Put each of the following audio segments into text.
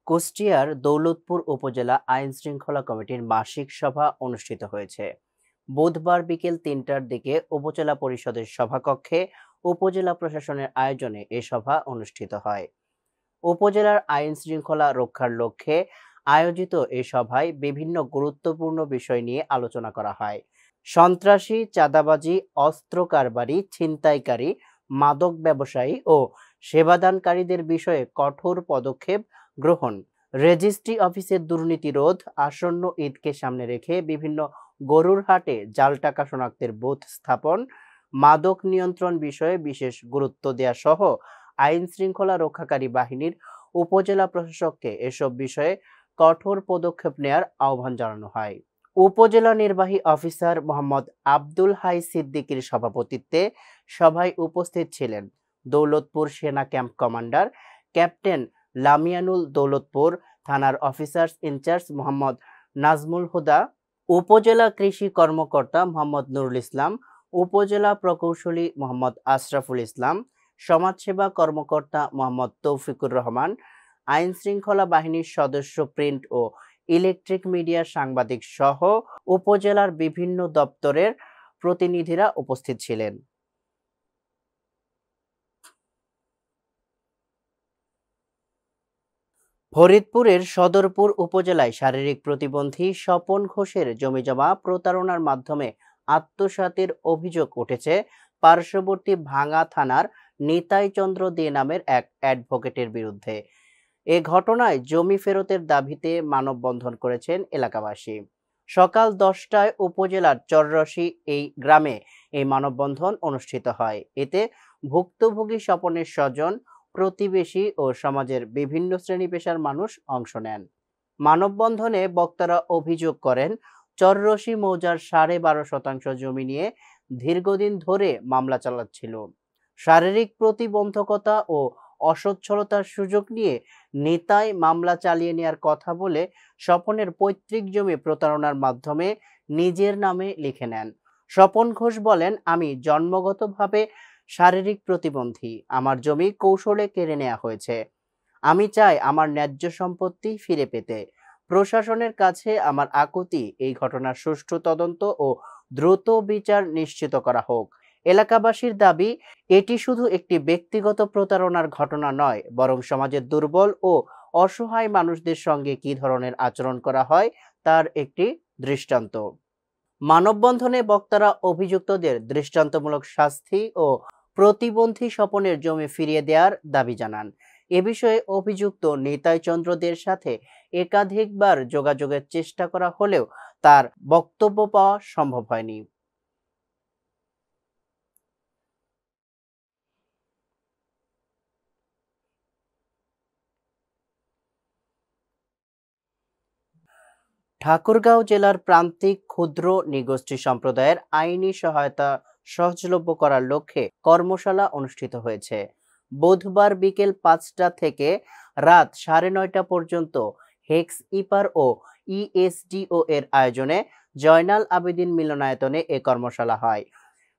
কুষ্টিয়ার দৌলতপুর উপজেলা আইন শৃঙ্খলা কমিটির মাসিক সভা অনুষ্ঠিত হয়েছে। বুধবার বিকেল ৩টার দিকে উপজেলা পরিষদের সভাকক্ষে উপজেলা প্রশাসনের আয়োজনে এ সভা অনুষ্ঠিত হয়। উপজেলার আইন শৃঙ্খলা রক্ষার লক্ষ্যে আয়োজিত এ সভায় বিভিন্ন গুরুত্বপূর্ণ বিষয় নিয়ে আলোচনা করা হয়। সন্ত্রাসী, চাঁদাবাজি, অস্ত্র কারবারি, ছিনতাইকারী, মাদক ব্যবসায়ী ও সেবাদানকারীদের বিষয়ে কঠোর পদক্ষেপ গ্রহণ, রেজিস্ট্রি অফিসের দুর্নীতি রোধ, আসন্ন ঈদকে সামনে রেখে বিভিন্ন গরুর হাটে জাল টাকা শনাক্তের বুথ স্থাপন, মাদক নিয়ন্ত্রণ বিষয়ে বিশেষ গুরুত্ব দেয়া সহ আইন শৃঙ্খলা রক্ষাকারী বাহিনীর উপজেলা প্রশাসককে এসব বিষয়ে কঠোর পদক্ষেপ নেয়ার আহ্বান জানানো হয়। উপজেলা নির্বাহী অফিসার মোহাম্মদ আব্দুল হাই সিদ্দিকীর সভাপতিত্বে সভায় উপস্থিত ছিলেন দৌলতপুর সেনা ক্যাম্প কমান্ডার ক্যাপ্টেন লামিয়ানুল, দৌলতপুর থানার অফিসার্স ইনচার্জ মোহাম্মদ নাজমুল হুদা, উপজেলা কৃষি কর্মকর্তা মোহাম্মদ নুরুল ইসলাম, উপজেলা প্রকৌশলী মোহাম্মদ আশরাফুল ইসলাম, সমাজসেবা কর্মকর্তা মোহাম্মদ তৌফিকুর রহমান, আইন শৃঙ্খলা বাহিনীর সদস্য, প্রিন্ট ও ইলেকট্রিক মিডিয়ার সাংবাদিক সহ উপজেলার বিভিন্ন দপ্তরের প্রতিনিধিরা উপস্থিত ছিলেন। ফরিদপুরের সদরপুর উপজেলায় শারীরিক প্রতিবন্ধী স্বপন ঘোষের জমিজমা প্রতারণার মাধ্যমে আত্মসাতের অভিযোগ উঠেছে পার্শ্ববর্তী ভাঙ্গা থানার নিতাই চন্দ্র দে নামের এক অ্যাডভোকেটের বিরুদ্ধে। এ ঘটনায় জমি ফেরতের দাবিতে মানববন্ধন করেছেন এলাকাবাসী। সকাল 10টায় উপজেলার চররশি এই গ্রামে এই মানববন্ধন অনুষ্ঠিত হয়। এতে ভুক্তভোগী স্বপনের স্বজন, প্রতিবেশী ও সমাজের বিভিন্ন শ্রেণী পেশার মানুষ অংশ নেন। মানববন্ধনে বক্তারা অভিযোগ করেন, চররশি মৌজার 12.5% জমি নিয়ে দীর্ঘদিন ধরে মামলা চালাচ্ছিল। শারীরিক প্রতিবন্ধকতা ও অসচ্ছলতার সুযোগ নিয়ে নিতাই মামলা চালিয়ে নেওয়ার কথা বলে স্বপনের পৈতৃক জমি প্রতারণার মাধ্যমে নিজের নামে লিখে নেন। স্বপন ঘোষ বলেন, আমি জন্মগতভাবে শারীরিক প্রতিবন্ধী, আমার জমি কৌশলে কেড়ে নেওয়া হয়েছে। আমি চাই আমার ন্যায্য সম্পত্তি ফিরে পেতে। প্রশাসনের কাছে আমার আকুতি, এই ঘটনার সুষ্ঠু তদন্ত ও দ্রুত বিচার নিশ্চিত করা হোক। এলাকাবাসীর দাবি, এটি শুধু একটি ব্যক্তিগত প্রতারণার ঘটনা নয়, বরং সমাজের দুর্বল ও অসহায় মানুষদের সঙ্গে কী ধরনের আচরণ করা হয় তার একটি দৃষ্টান্ত। মানববন্ধনে বক্তারা অভিযুক্তদের দৃষ্টান্তমূলক শাস্তি ও প্রতিবন্ধী স্বপনের জমি ফিরিয়ে দেওয়ার দাবি জানান। এ বিষয়ে অভিযুক্ত নিতাই চন্দ্রদের সাথে একাধিকবার যোগাযোগের চেষ্টা করা হলেও তার বক্তব্য পাওয়া সম্ভব হয়নি। ঠাকুরগাঁও জেলার প্রান্তিক ক্ষুদ্র নৃগোষ্ঠী সম্প্রদায়ের আইনি সহায়তা সহজলভ্য করার লক্ষ্যে কর্মশালা অনুষ্ঠিত হয়েছে। বুধবার বিকেল 5টা থেকে রাত 9:30 পর্যন্ত হেক্স ইপার ও ইএসডিও এর আয়োজনে জয়নাল আবেদিন মিলনায়তনে এ কর্মশালা হয়।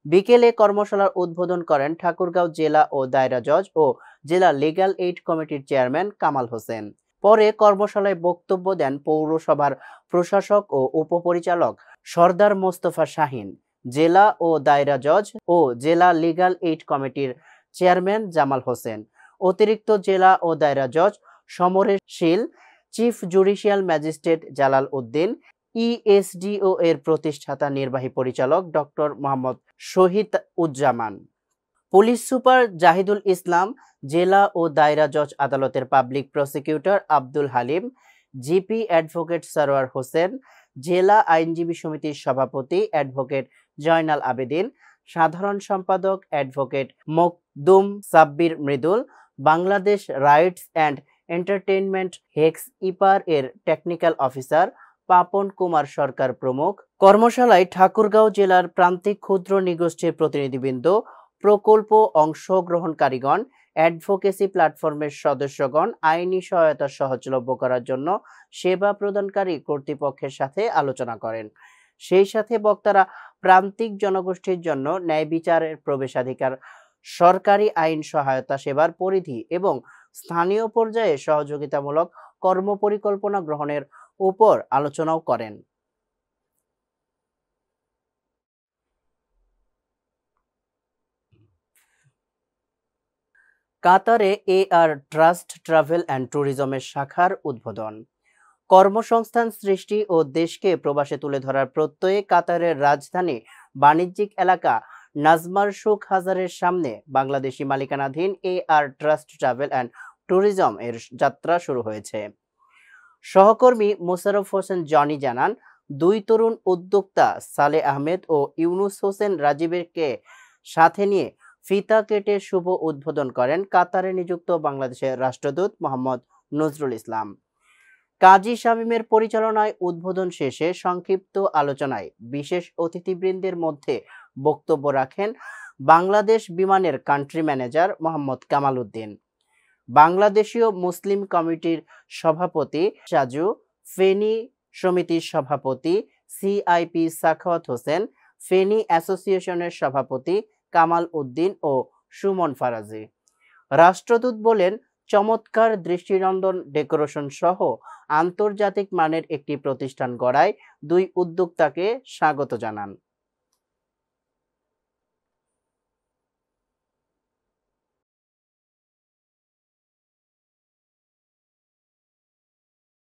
বিকেলে কর্মশালার উদ্বোধন করেন ঠাকুরগাঁও জেলা ও দায়রা জজ ও জেলা লিগ্যাল এইড কমিটির চেয়ারম্যান কামাল হোসেন। পরে কর্মশালায় বক্তব্য দেন পৌরসভার প্রশাসক ও উপপরিচালক সরদার মোস্তফা শাহিন, জেলা ও দায়রা জজ ও জেলা লিগ্যাল এইড কমিটির চেয়ারম্যান জামাল হোসেন, অতিরিক্ত জেলা ও দায়রা জজ Samaresh Shil, chief judicial magistrate Jalal Uddin, ESDO এর প্রতিষ্ঠাতা নির্বাহী পরিচালক doctor Mohammad Shahid Uzzaman, police super Jahidul Islam, জেলা ও দায়রা জজ আদালতের public prosecutor Abdul Halim, GP advocate Sarwar Hossain, জেলা আইনজীবী সমিতির সভাপতি অ্যাডভোকেট জয়নাল আবেদিন, সাধারণ সম্পাদক advocate Makdum Sabbir Mridul, Bangladesh rights and entertainment হেক্স ইপার এর টেকনিক্যাল অফিসার পাপন কুমার সরকার প্রমুখ। কর্মশালায় ঠাকুরগাঁও জেলার প্রান্তিক ক্ষুদ্র নৃগোষ্ঠীর প্রতিনিধিবৃন্দ, প্রকল্প অংশগ্রহণকারীগণ, অ্যাডভোকেসি প্ল্যাটফর্মের সদস্যগণ আইনি সহায়তা সহজলভ্য করার জন্য সেবা প্রদানকারী কর্তৃপক্ষের সাথে আলোচনা করেন। সেই সাথে বক্তারা প্রান্তিক জনগোষ্ঠীর জন্য ন্যায় বিচারের প্রবেশাধিকার, সরকারি আইন সহায়তা সেবার পরিধি এবং স্থানীয় পর্যায়ে সহযোগিতামূলক কর্মপরিকল্পনা গ্রহণের উপর আলোচনাও করেন। কাতারে এআর ট্রাস্ট ট্রাভেল অ্যান্ড ট্যুরিজমের শাখার উদ্বোধন। কর্মসংস্থান সৃষ্টি ও দেশকে প্রবাসে তুলে ধরার প্রত্যয়ে কাতারের রাজধানী বাণিজ্যিক এলাকা নাজমার সুখ হাজারের সামনে বাংলাদেশি মালিকানাধীন AR trust travel and tourism এর যাত্রা শুরু হয়েছে। সহকর্মী মোশাররফ হোসেন জনি জানান, দুই তরুণ উদ্যোক্তা সালেহ আহমেদ ও ইউনুস হোসেন রাজীবকে সাথে নিয়ে ফিতা কেটে শুভ উদ্বোধন করেন কাতারে নিযুক্ত বাংলাদেশের রাষ্ট্রদূত মোহাম্মদ নজরুল ইসলাম। কাজী শামীমের পরিচালনায় উদ্বোধন শেষে সংক্ষিপ্ত আলোচনায় বিশেষ অতিথিবৃন্দের মধ্যে বক্তব্য রাখেন বাংলাদেশ বিমানের কান্ট্রি ম্যানেজার মোহাম্মদ কামাল উদ্দিন, বাংলাদেশীয় মুসলিম কমিটির সভাপতি সাজু, ফেনী সমিতির সভাপতি সিআইপি সাখাওয়াত হোসেন, ফেনী অ্যাসোসিয়েশনের সভাপতি কামাল উদ্দিন ও সুমন ফারাজি। রাষ্ট্রদূত বলেন, চমৎকার দৃষ্টিনন্দন ডেকোরেশন সহ আন্তর্জাতিক মানের একটি প্রতিষ্ঠান গড়ায় দুই উদ্যোক্তাকে স্বাগত জানান।